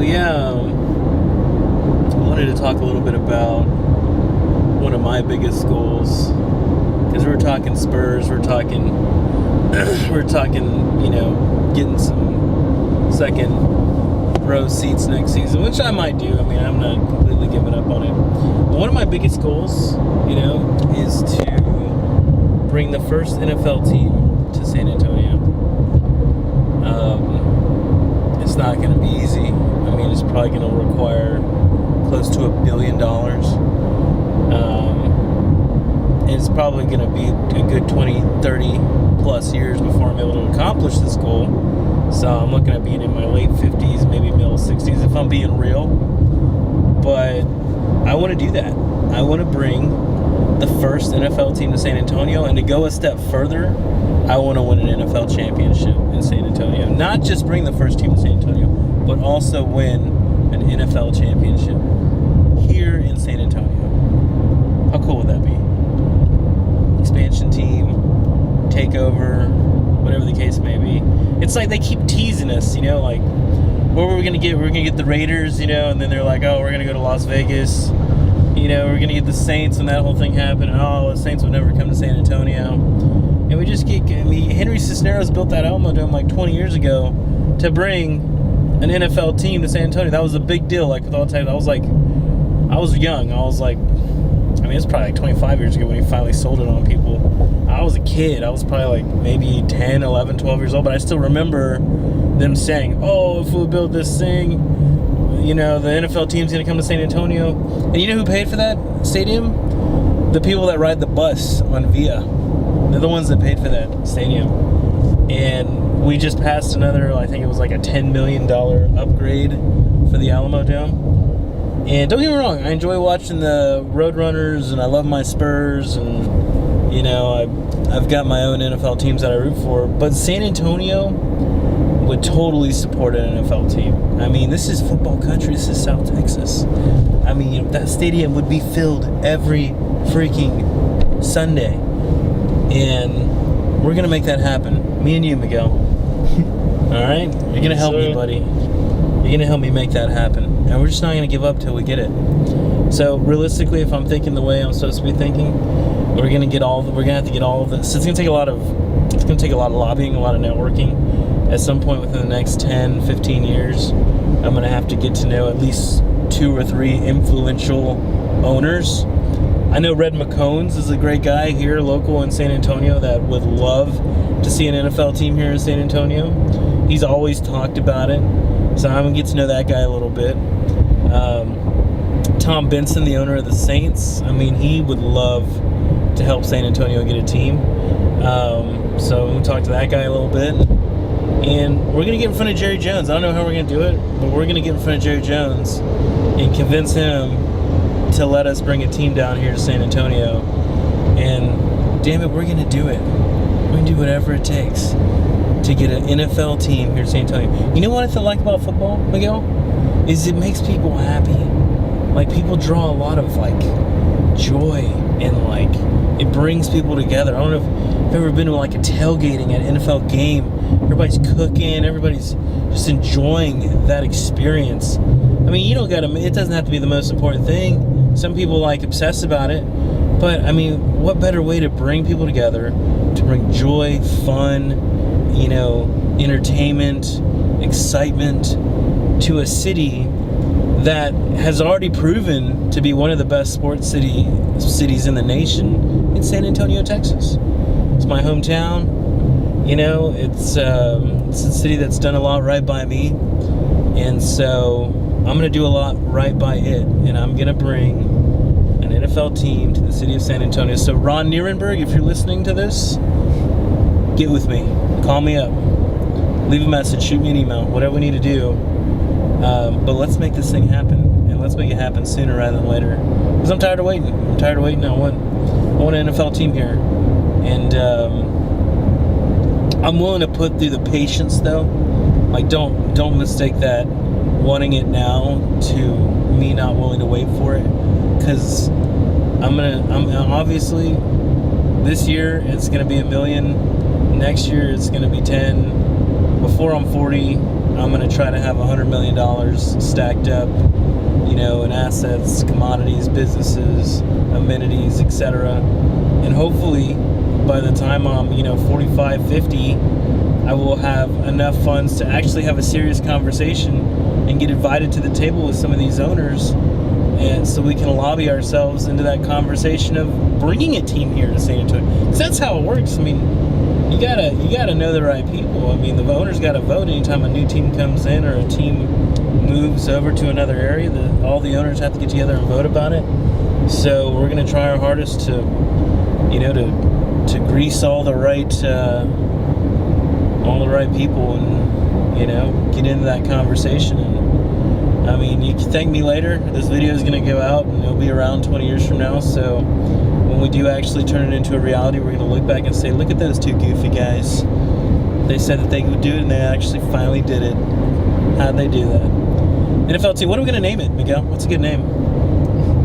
So yeah, I wanted to talk a little bit about one of my biggest goals, because we're talking Spurs, we're talking, getting some second row seats next season, which I might do. I mean, I'm not completely giving up on it. But one of my biggest goals, is to bring the first NFL team to San Antonio. It's not going to be easy. I mean, it's probably going to require close to $1 billion. It's probably going to be a good 20, 30 plus years before I'm able to accomplish this goal. So I'm looking at being in my late 50s, maybe middle 60s, if I'm being real. But I want to do that. I want to bring the first NFL team to San Antonio, and to go a step further, I want to win an NFL championship in San Antonio. Not just bring the first team to San Antonio, but also win an NFL championship here in San Antonio. How cool would that be? Expansion team, takeover, whatever the case may be. It's like they keep teasing us, like, what were we going to get? We're going to get the Raiders, and then they're like, oh, we're going to go to Las Vegas. We're going to get the Saints when that whole thing happened, and the Saints would never come to San Antonio. And we just Henry Cisneros built that Alamo Dome like 20 years ago to bring an NFL team to San Antonio. That was a big deal. Like, with all the time, I was young. It's probably like 25 years ago when he finally sold it on people. I was a kid. I was probably like maybe 10, 11, 12 years old, but I still remember them saying, oh, if we build this thing, the NFL team's going to come to San Antonio. And you know who paid for that stadium? The people that ride the bus on Via. They're the ones that paid for that stadium. And we just passed another, I think it was like a $10 million upgrade for the Alamo Dome. And don't get me wrong, I enjoy watching the Roadrunners, and I love my Spurs, and, I've got my own NFL teams that I root for. But San Antonio would totally support an NFL team. I mean, this is football country. This is South Texas. I mean, that stadium would be filled every freaking Sunday. And we're going to make that happen. Me and you, Miguel. All right? You're going to help me, buddy. You're going to help me make that happen. And we're just not going to give up till we get it. So, realistically, if I'm thinking the way I'm supposed to be thinking, we're going to have to get all of this. It's going to take a lot of lobbying, a lot of networking. At some point within the next 10, 15 years, I'm going to have to get to know at least 2 or 3 influential owners. I know Red McCones is a great guy here, local in San Antonio, that would love to see an NFL team here in San Antonio. He's always talked about it, so I'm going to get to know that guy a little bit. Tom Benson, the owner of the Saints, he would love to help San Antonio get a team. So we'll talk to that guy a little bit. And we're going to get in front of Jerry Jones. I don't know how we're going to do it, but we're going to get in front of Jerry Jones and convince him to let us bring a team down here to San Antonio. And damn it, we're going to do it. We're going to do whatever it takes to get an NFL team here to San Antonio. You know what I like about football, Miguel? Is it makes people happy. Like, people draw a lot of, joy, and, it brings people together. I don't know if you've ever been to, a tailgating at an NFL game. Everybody's cooking. Everybody's just enjoying that experience. It doesn't have to be the most important thing. Some people, obsess about it. But, what better way to bring people together, to bring joy, fun, entertainment, excitement to a city that has already proven to be one of the best sports cities in the nation in San Antonio, Texas. It's my hometown. It's a city that's done a lot right by me. And so I'm going to do a lot right by it. And I'm going to bring an NFL team to the city of San Antonio. So Ron Nierenberg, if you're listening to this, get with me. Call me up. Leave a message. Shoot me an email. Whatever we need to do. But let's make this thing happen, and let's make it happen sooner rather than later. Because I'm tired of waiting. I want an NFL team here, and I'm willing to put through the patience, though. Don't mistake that wanting it now to me not willing to wait for it. Because I'm obviously this year it's gonna be $1 million. Next year it's gonna be 10. before I'm 40, I'm going to try to have $100 million stacked up, you know, in assets, commodities, businesses, amenities, etc. And hopefully, by the time I'm, you know, 45, 50, I will have enough funds to actually have a serious conversation and get invited to the table with some of these owners, and so we can lobby ourselves into that conversation of bringing a team here to San Antonio. Because that's how it works. I mean, you gotta know the right people. I mean, the owners got to vote anytime a new team comes in or a team moves over to another area. All the owners have to get together and vote about it. So we're gonna try our hardest to, you know, to grease all the right people and, you know, get into that conversation. And I mean, you can thank me later. This video is going to go out and it'll be around 20 years from now. So when we do actually turn it into a reality, we're going to look back and say, look at those two goofy guys. They said that they would do it and they actually finally did it. How'd they do that? NFL team, what are we going to name it, Miguel? What's a good name?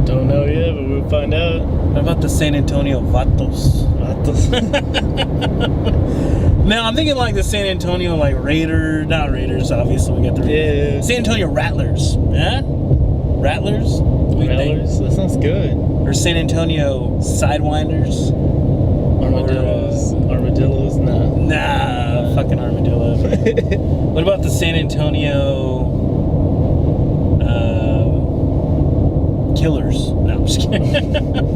Don't know yet, but we'll find out. What about the San Antonio Vatos? Now I'm thinking like the San Antonio not Raiders, obviously we got the Yeah. San Antonio Rattlers. Yeah? Rattlers? Rattlers? That sounds good. Or San Antonio Sidewinders? Armadillos? Nah, fucking armadillo. What about the San Antonio Killers? No, I'm just kidding.